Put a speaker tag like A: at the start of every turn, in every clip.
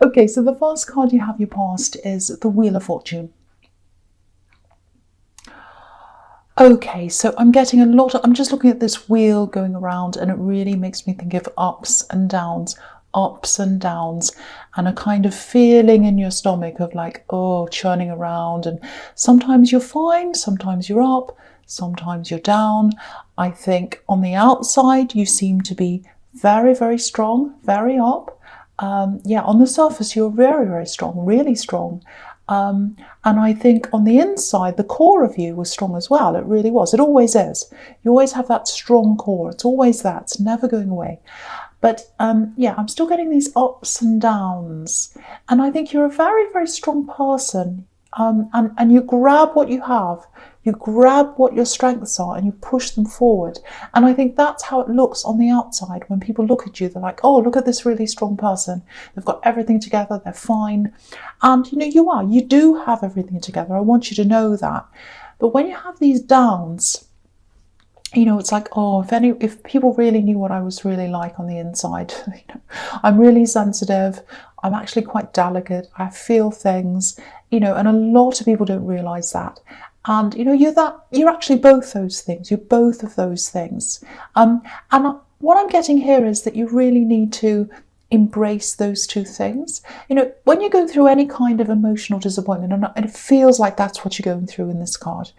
A: Okay, so the first card you have your past is the Wheel of Fortune. Okay, so I'm getting I'm just looking at this wheel going around, and it really makes me think of ups and downs, and a kind of feeling in your stomach of like, oh, churning around. And sometimes you're fine, sometimes you're up, sometimes you're down. I think on the outside, you seem to be very, very strong, very up. Yeah, on the surface, you're very, very strong, really strong. And I think on the inside, the core of you was strong as well. It really was. It always is. You always have that strong core. It's always that. It's never going away. But yeah, I'm still getting these ups and downs. And I think you're a very, very strong person. And you grab what you have. You grab what your strengths are and you push them forward. And I think that's how it looks on the outside. When people look at you, they're like, oh, look at this really strong person. They've got everything together. They're fine. And you do have everything together. I want you to know that. But when you have these downs, it's like, oh, if people really knew what I was really like on the inside, I'm really sensitive. I'm actually quite delicate. I feel things, and a lot of people don't realize that. And you're actually both those things. You're both of those things. And what I'm getting here is that you really need to embrace those two things. When you go through any kind of emotional disappointment, and it feels like that's what you're going through in this card,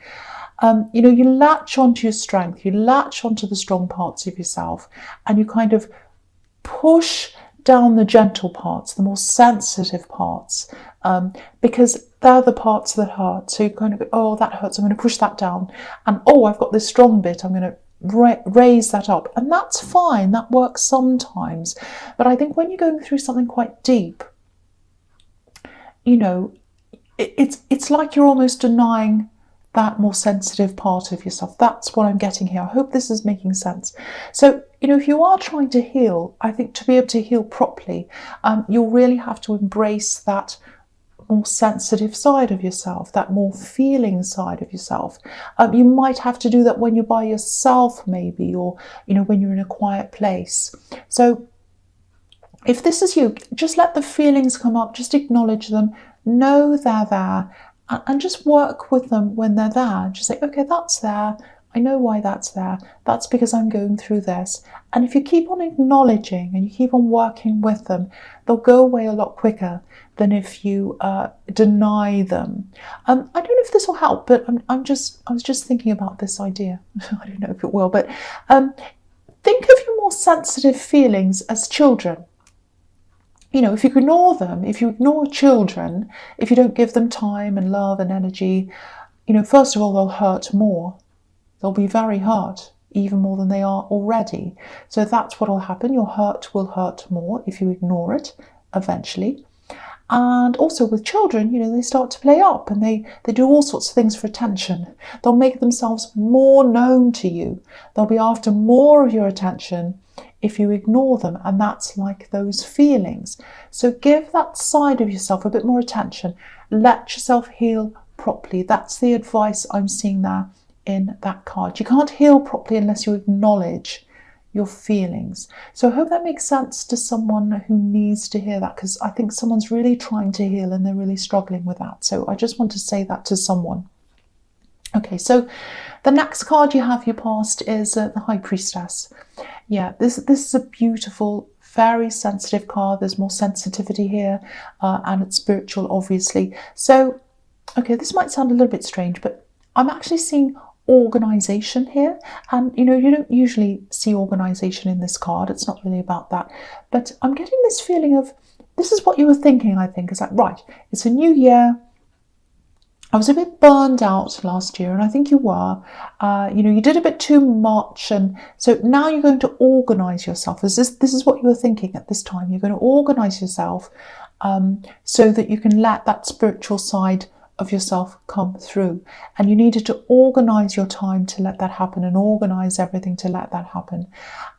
A: you latch onto your strength, you latch onto the strong parts of yourself, and you kind of push down the gentle parts, the more sensitive parts, because they're the parts that hurt. So you kind of go, oh, that hurts, I'm going to push that down. And oh, I've got this strong bit, I'm going to raise that up. And that's fine, that works sometimes. But I think when you're going through something quite deep, it's like you're almost denying that more sensitive part of yourself. That's what I'm getting here. I hope this is making sense. So, if you are trying to heal, I think to be able to heal properly, you'll really have to embrace that more sensitive side of yourself, that more feeling side of yourself. You might have to do that when you're by yourself, maybe, or, when you're in a quiet place. So if this is you, just let the feelings come up, just acknowledge them, know they're there, and just work with them when they're there. Just say, okay, that's there. I know why that's there. That's because I'm going through this. And if you keep on acknowledging and you keep on working with them, they'll go away a lot quicker than if you deny them. I don't know if this will help, but I was just thinking about this idea. I don't know if it will, but think of your more sensitive feelings as children. If you ignore them, if you ignore children, if you don't give them time and love and energy, first of all, they'll hurt more. They'll be very hurt, even more than they are already. So that's what will happen. Your hurt will hurt more if you ignore it eventually. And also with children, they start to play up and they do all sorts of things for attention. They'll make themselves more known to you. They'll be after more of your attention if you ignore them, and that's like those feelings. So give that side of yourself a bit more attention. Let yourself heal properly. That's the advice I'm seeing there in that card. You can't heal properly unless you acknowledge your feelings. So I hope that makes sense to someone who needs to hear that, because I think someone's really trying to heal and they're really struggling with that. So I just want to say that to someone. Okay, so the next card you have your past is the High Priestess. Yeah, this is a beautiful, very sensitive card. There's more sensitivity here, and it's spiritual, obviously. So, okay, this might sound a little bit strange, but I'm actually seeing organization here. And, you don't usually see organization in this card. It's not really about that. But I'm getting this feeling of, this is what you were thinking, I think. It's like, right, it's a new year. I was a bit burned out last year, and I think you were. You did a bit too much, and so now you're going to organise yourself. This is what you were thinking at this time. You're going to organise yourself so that you can let that spiritual side of yourself come through. And you needed to organise your time to let that happen, and organise everything to let that happen.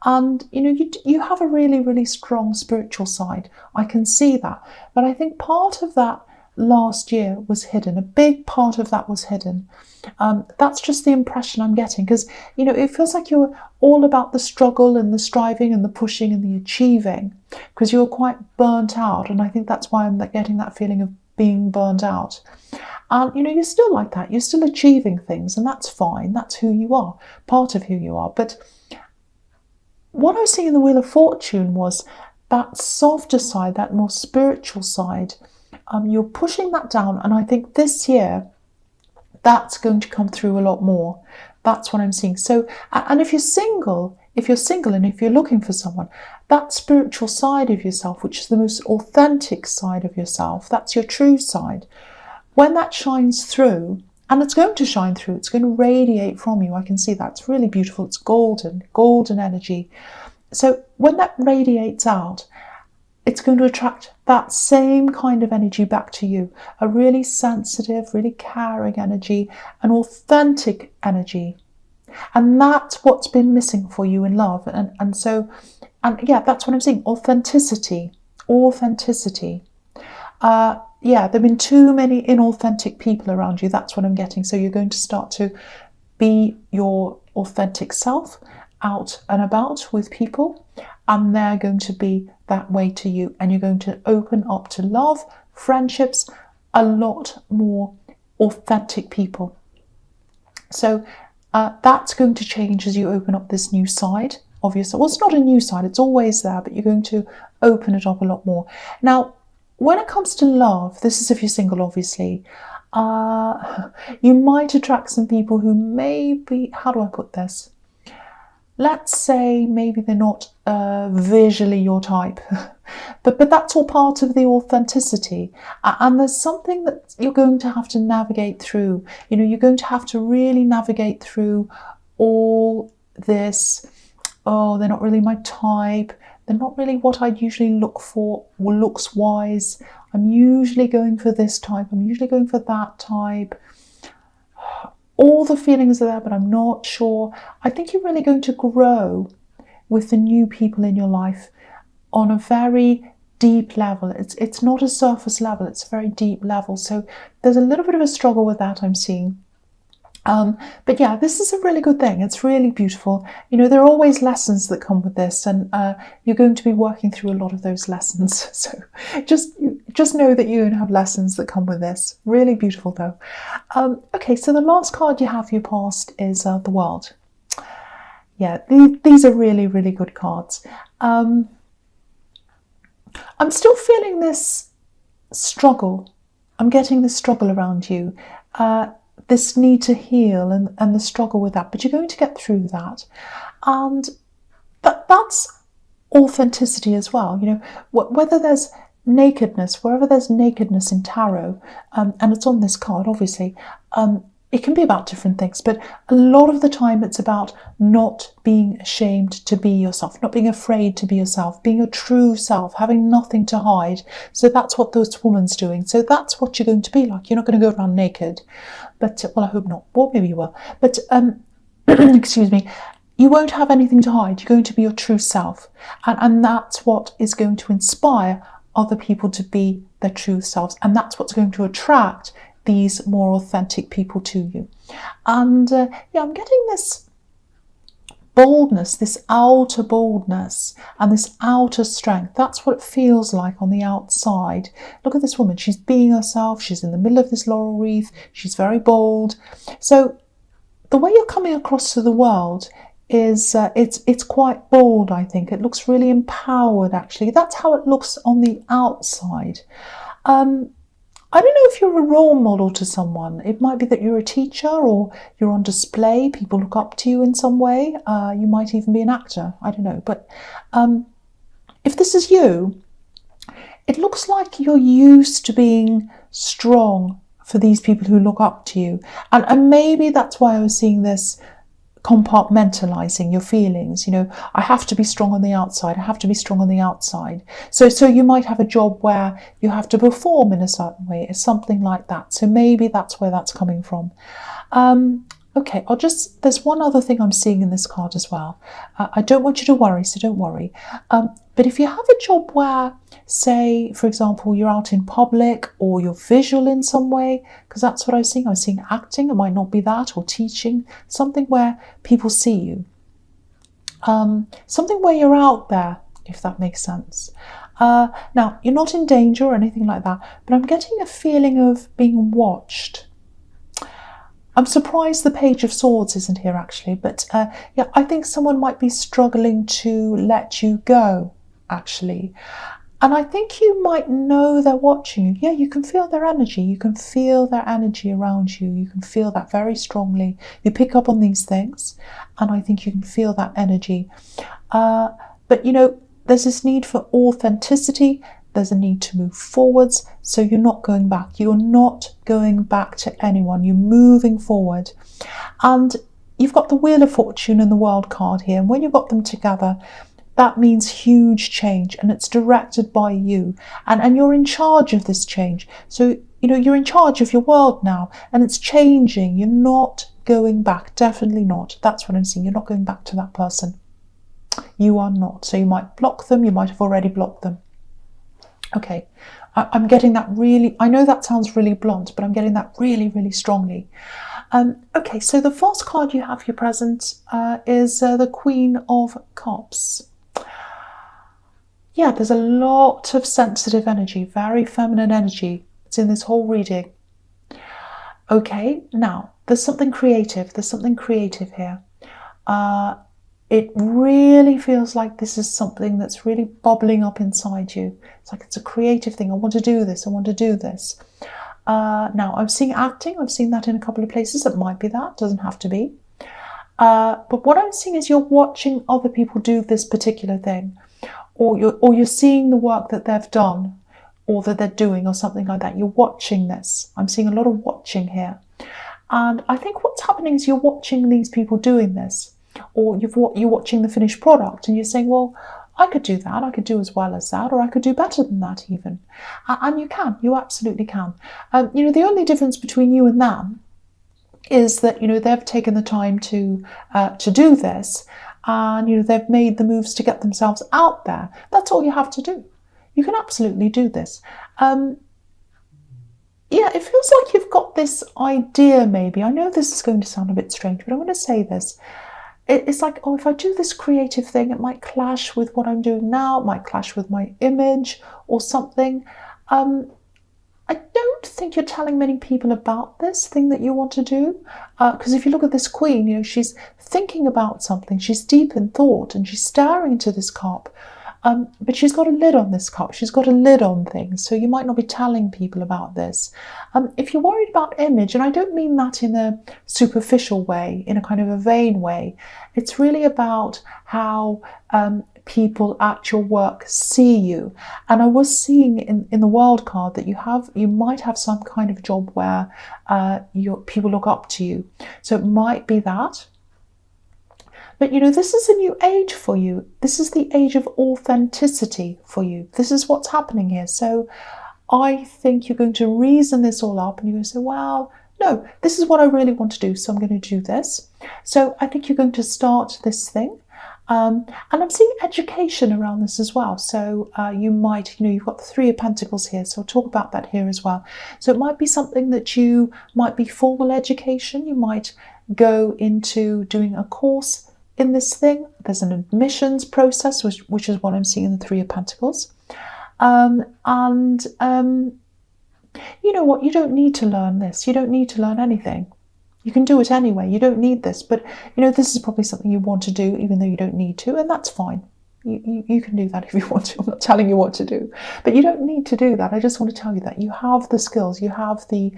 A: And you have a really, really strong spiritual side. I can see that, but I think part of that last year was hidden. A big part of that was hidden. That's just the impression I'm getting, because, it feels like you're all about the struggle and the striving and the pushing and the achieving, because you're quite burnt out. And I think that's why I'm getting that feeling of being burnt out. And, you're still like that. You're still achieving things, and that's fine. That's who you are, part of who you are. But what I was seeing in the Wheel of Fortune was that softer side, that more spiritual side. You're pushing that down, and I think this year that's going to come through a lot more. That's what I'm seeing. So, and if you're single and if you're looking for someone, that spiritual side of yourself, which is the most authentic side of yourself, that's your true side. When that shines through, and it's going to shine through, it's going to radiate from you. I can see that. It's really beautiful. It's golden energy. So when that radiates out, it's going to attract that same kind of energy back to you. A really sensitive, really caring energy, an authentic energy. And that's what's been missing for you in love. And yeah, that's what I'm seeing. Authenticity. Yeah, there have been too many inauthentic people around you. That's what I'm getting. So you're going to start to be your authentic self out and about with people, and they're going to be that way to you. And you're going to open up to love, friendships, a lot more authentic people. So that's going to change as you open up this new side of yourself. Well, it's not a new side. It's always there, but you're going to open it up a lot more. Now, when it comes to love, this is if you're single, obviously, you might attract some people who maybe, how do I put this? Let's say maybe they're not visually your type, but that's all part of the authenticity. And there's something that you're going to have to navigate through. You're going to have to really navigate through all this. Oh, they're not really my type. They're not really what I'd usually look for, looks-wise. I'm usually going for this type. I'm usually going for that type. All the feelings are there, but I'm not sure. I think you're really going to grow with the new people in your life on a very deep level. It's not a surface level. It's a very deep level. So there's a little bit of a struggle with that, I'm seeing. But yeah, this is a really good thing. It's really beautiful. There are always lessons that come with this, and you're going to be working through a lot of those lessons. So just know that you're going to have lessons that come with this. Really beautiful, though. Okay, so the last card you have for your past is the World. Yeah, these are really, really good cards. I'm still feeling this struggle. I'm getting this struggle around you. This need to heal and the struggle with that, but you're going to get through that. And that's authenticity as well. Whether there's nakedness, wherever there's nakedness in tarot, and it's on this card, obviously, it can be about different things, but a lot of the time it's about not being ashamed to be yourself, not being afraid to be yourself, being your true self, having nothing to hide. So that's what this woman's doing. So that's what you're going to be like. You're not going to go around naked, but, well, I hope not. Well, maybe you will. But, excuse me, you won't have anything to hide. You're going to be your true self. And that's what is going to inspire other people to be their true selves. And that's what's going to attract these more authentic people to you. And yeah, I'm getting this boldness, this outer boldness and this outer strength. That's what it feels like on the outside. Look at this woman. She's being herself. She's in the middle of this laurel wreath. She's very bold. So the way you're coming across to the world is it's quite bold, I think. It looks really empowered, actually. That's how it looks on the outside. I don't know if you're a role model to someone. It might be that you're a teacher or you're on display. People look up to you in some way. You might even be an actor. I don't know. But if this is you, it looks like you're used to being strong for these people who look up to you. And maybe that's why I was seeing this compartmentalizing your feelings. I have to be strong on the outside. I have to be strong on the outside. So you might have a job where you have to perform in a certain way, something like that. So maybe that's where that's coming from. Okay, there's one other thing I'm seeing in this card as well. I don't want you to worry, so don't worry. But if you have a job where, say, for example, you're out in public or you're visual in some way, because that's what I was seeing. I was seeing acting, it might not be that, or teaching, something where people see you. Something where you're out there, if that makes sense. Now, you're not in danger or anything like that, but I'm getting a feeling of being watched. I'm surprised the Page of Swords isn't here actually, but yeah, I think someone might be struggling to let you go, actually. And I think you might know they're watching you. Yeah, you can feel their energy. You can feel their energy around you. You can feel that very strongly. You pick up on these things, and I think you can feel that energy. But you know, there's this need for authenticity. There's a need to move forwards, so you're not going back. You're not going back to anyone. You're moving forward. And you've got the Wheel of Fortune and the World card here. And when you've got them together, that means huge change, and it's directed by you. And you're in charge of this change. So, you know, you're in charge of your world now, and it's changing. You're not going back. Definitely not. That's what I'm seeing. You're not going back to that person. You are not. So you might block them. You might have already blocked them. Okay, I'm getting that really, I know that sounds really blunt, but I'm getting that really, really strongly. Okay, so the first card you have here present is the Queen of Cups. Yeah, there's a lot of sensitive energy, very feminine energy. It's in this whole reading. Okay, now, there's something creative. There's something creative here. It really feels like this is something that's really bubbling up inside you. It's like it's a creative thing. I want to do this. I want to do this. Now, I'm seeing acting. I've seen that in a couple of places. It might be that. Doesn't have to be. But what I'm seeing is you're watching other people do this particular thing. Or you're seeing the work that they've done or that they're doing or something like that. You're watching this. I'm seeing a lot of watching here. And I think what's happening is you're watching these people doing this. Or you're watching the finished product and you're saying, well, I could do that, I could do as well as that, or I could do better than that even. And you absolutely can. You know, the only difference between you and them is that, you know, they've taken the time to do this, and, you know, they've made the moves to get themselves out there. That's all you have to do. You can absolutely do this. Yeah, it feels like you've got this idea maybe. I know this is going to sound a bit strange, but I'm going to say this. It's like, oh, if I do this creative thing, it might clash with what I'm doing now. It might clash with my image or something. I don't think you're telling many people about this thing that you want to do. Because if you look at this queen, you know, she's thinking about something. She's deep in thought and she's staring into this cup. But she's got a lid on this cup. She's got a lid on things. So you might not be telling people about this. If you're worried about image, and I don't mean that in a superficial way, in a kind of a vain way, it's really about how people at your work see you. And I was seeing in the World card that you might have some kind of job where people look up to you. So it might be that. But, you know, this is a new age for you. This is the age of authenticity for you. This is what's happening here. So I think you're going to reason this all up and you're going to say, well, no, this is what I really want to do, so I'm going to do this. So I think you're going to start this thing. And I'm seeing education around this as well. So you might, you know, you've got the Three of Pentacles here, so I'll talk about that here as well. So it might be something that you might be formal education. You might go into doing a course in this thing. There's an admissions process, which is what I'm seeing in the Three of Pentacles. You know what? You don't need to learn this. You don't need to learn anything. You can do it anyway. You don't need this. But, you know, this is probably something you want to do, even though you don't need to, and that's fine. You can do that if you want to. I'm not telling you what to do. But you don't need to do that. I just want to tell you that you have the skills. You have the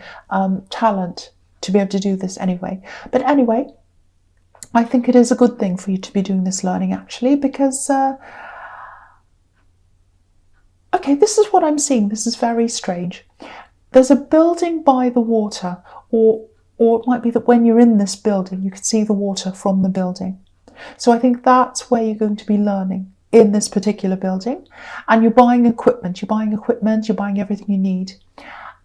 A: talent to be able to do this anyway. But anyway, I think it is a good thing for you to be doing this learning, actually, because, okay, this is what I'm seeing. This is very strange. There's a building by the water, or it might be that when you're in this building, you can see the water from the building. So I think that's where you're going to be learning, in this particular building. And you're buying equipment, you're buying everything you need.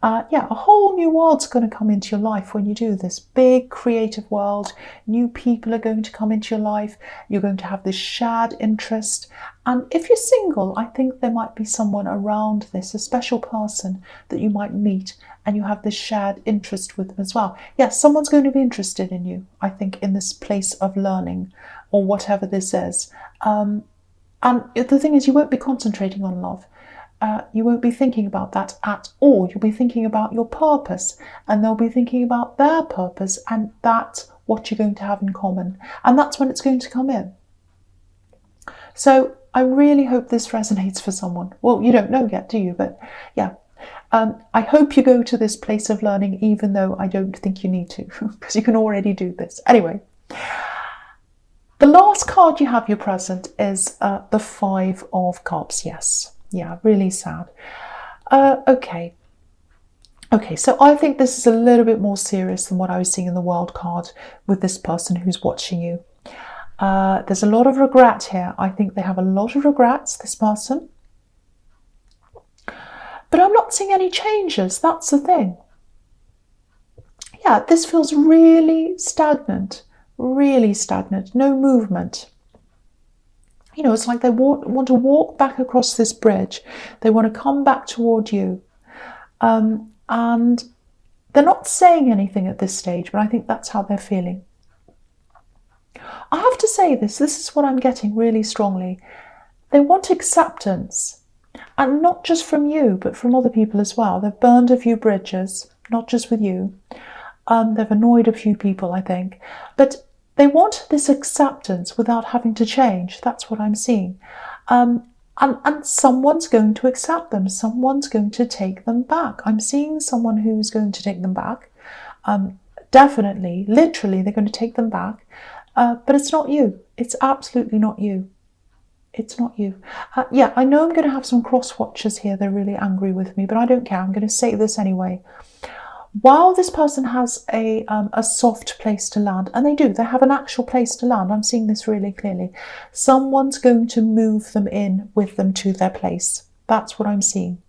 A: Yeah, a whole new world's going to come into your life when you do this. Big creative world, new people are going to come into your life, you're going to have this shared interest. And if you're single, I think there might be someone around this, a special person that you might meet, and you have this shared interest with them as well. Yes, someone's going to be interested in you, I think, in this place of learning, or whatever this is. And the thing is, you won't be concentrating on love. You won't be thinking about that at all. You'll be thinking about your purpose, and they'll be thinking about their purpose, and that's what you're going to have in common. And that's when it's going to come in. So I really hope this resonates for someone. Well, you don't know yet, do you? But yeah, I hope you go to this place of learning, even though I don't think you need to, because you can already do this. Anyway, the last card you have your present is the Five of Cups. Yes. Yeah, really sad. Okay, so I think this is a little bit more serious than what I was seeing in the World card with this person who's watching you. There's a lot of regret here. I think they have a lot of regrets, this person. But I'm not seeing any changes. That's the thing. Yeah, this feels really stagnant. Really stagnant. No movement. You know, it's like they want to walk back across this bridge. They want to come back toward you. And they're not saying anything at this stage, but I think that's how they're feeling. I have to say this is what I'm getting really strongly. They want acceptance, and not just from you, but from other people as well. They've burned a few bridges, not just with you. They've annoyed a few people, I think. But they want this acceptance without having to change. That's what I'm seeing. And someone's going to accept them. Someone's going to take them back. I'm seeing someone who's going to take them back. Definitely, literally, they're going to take them back. But it's not you. It's absolutely not you. It's not you. Yeah, I know I'm going to have some cross watchers here. They're really angry with me, but I don't care. I'm going to say this anyway. While this person has a soft place to land, and they do, they have an actual place to land. I'm seeing this really clearly. Someone's going to move them in with them to their place. That's what I'm seeing.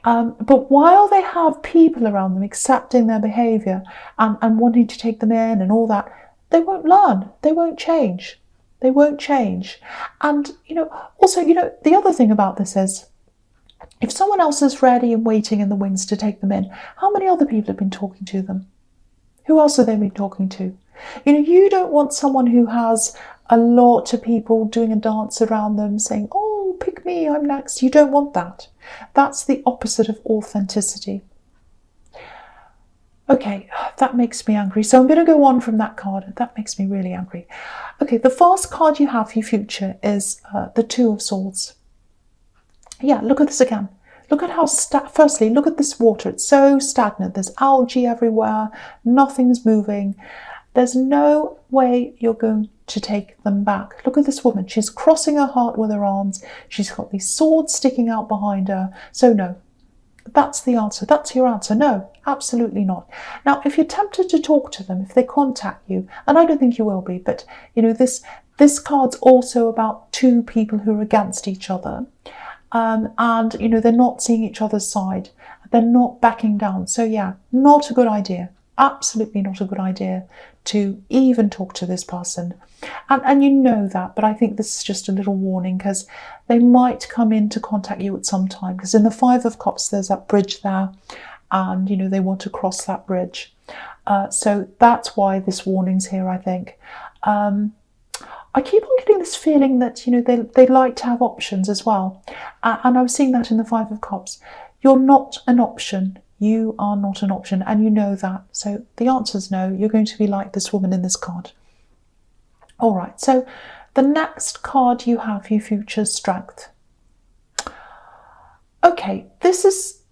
A: But while they have people around them accepting their behaviour and wanting to take them in and all that, they won't learn. They won't change. They won't change. And, also, the other thing about this is, if someone else is ready and waiting in the wings to take them in, how many other people have been talking to them? Who else have they been talking to? You don't want someone who has a lot of people doing a dance around them saying, oh, pick me, I'm next. You don't want that. That's the opposite of authenticity. Okay, that makes me angry. So I'm going to go on from that card. That makes me really angry. Okay, the first card you have for your future is the Two of Swords. Yeah, look at this again. Look at how, firstly, look at this water. It's so stagnant. There's algae everywhere. Nothing's moving. There's no way you're going to take them back. Look at this woman. She's crossing her heart with her arms. She's got these swords sticking out behind her. So no, that's the answer. That's your answer. No, absolutely not. Now, if you're tempted to talk to them, if they contact you, and I don't think you will be, but, this card's also about two people who are against each other. And they're not seeing each other's side. They're not backing down. So yeah, not a good idea. Absolutely not a good idea to even talk to this person. And you know that, but I think this is just a little warning, because they might come in to contact you at some time, because in the Five of Cups there's that bridge there, and they want to cross that bridge. So that's why this warning's here, I think. I keep on getting this feeling that, they like to have options as well. And I was seeing that in the Five of Cups. You're not an option. You are not an option, and you know that. So the answer is no. You're going to be like this woman in this card. All right, so the next card you have for your future, Strength. Okay, this is...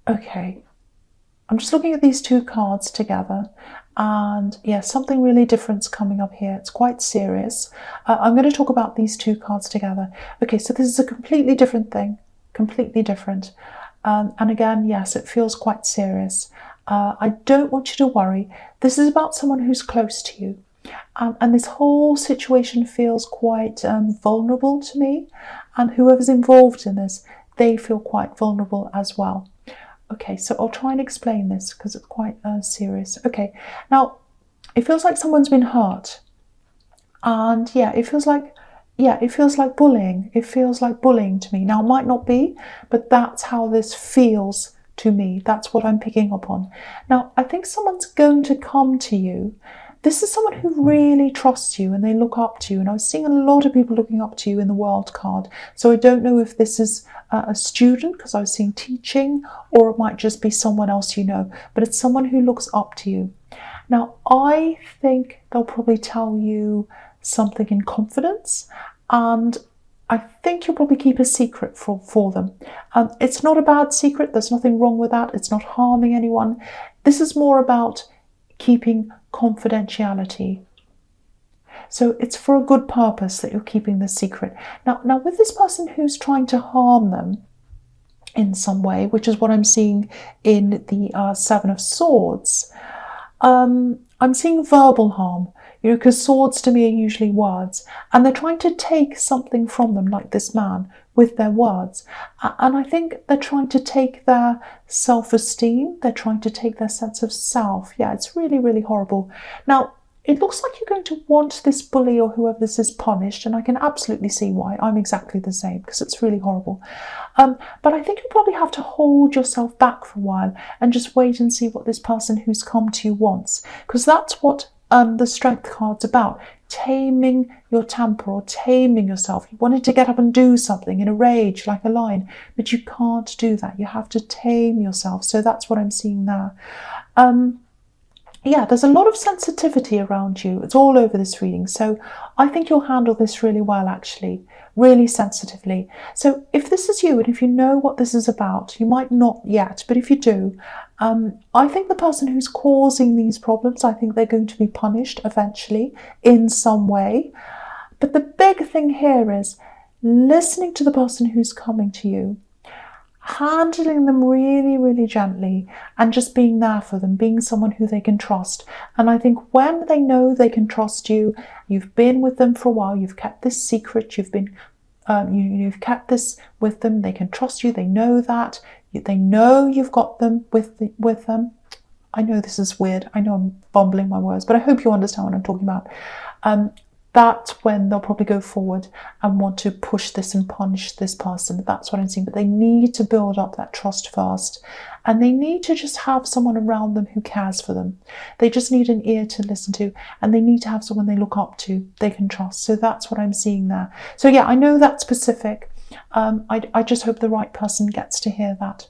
A: Okay. I'm just looking at these two cards together, and yeah, something really different's coming up here. It's quite serious. I'm going to talk about these two cards together. Okay, so this is a completely different thing, completely different. And again, yes, it feels quite serious. I don't want you to worry. This is about someone who's close to you. And this whole situation feels quite vulnerable to me. And whoever's involved in this, they feel quite vulnerable as well. Okay, so I'll try and explain this because it's quite serious. Okay, now it feels like someone's been hurt, and it feels like bullying. It feels like bullying to me. Now, it might not be, but that's how this feels to me. That's what I'm picking up on. Now, I think someone's going to come to you. This is someone who really trusts you and they look up to you. And I was seeing a lot of people looking up to you in the World card. So I don't know if this is a student, because I was seeing teaching, or it might just be someone else you know. But it's someone who looks up to you. Now, I think they'll probably tell you something in confidence, and I think you'll probably keep a secret for them. It's not a bad secret. There's nothing wrong with that. It's not harming anyone. This is more about keeping confidentiality. So it's for a good purpose that you're keeping the secret. Now with this person who's trying to harm them in some way, which is what I'm seeing in the Seven of Swords, I'm seeing verbal harm, because swords to me are usually words, and they're trying to take something from them, like this man, with their words. And I think they're trying to take their self-esteem, they're trying to take their sense of self. Yeah, it's really, really horrible. Now, it looks like you're going to want this bully or whoever this is punished, and I can absolutely see why. I'm exactly the same, because it's really horrible. But I think you'll probably have to hold yourself back for a while and just wait and see what this person who's come to you wants, because that's what the Strength card's about. Taming your temper, or taming yourself. You wanted to get up and do something in a rage like a lion, but you can't do that. You have to tame yourself. So that's what I'm seeing there. There's a lot of sensitivity around you. It's all over this reading. So I think you'll handle this really well, actually, really sensitively. So if this is you, and if you know what this is about, you might not yet, but if you do, I think the person who's causing these problems, I think they're going to be punished eventually in some way. But the big thing here is listening to the person who's coming to you, handling them really, really gently, and just being there for them, being someone who they can trust. And I think when they know they can trust you, you've been with them for a while, you've kept this secret, you've kept this with them, they can trust you, they know that, they know you've got them with them. I know this is weird, I know I'm bumbling my words, but I hope you understand what I'm talking about. That's when they'll probably go forward and want to push this and punish this person. That's what I'm seeing. But they need to build up that trust first. And they need to just have someone around them who cares for them. They just need an ear to listen to. And they need to have someone they look up to, they can trust. So that's what I'm seeing there. So yeah, I know that's specific. I just hope the right person gets to hear that.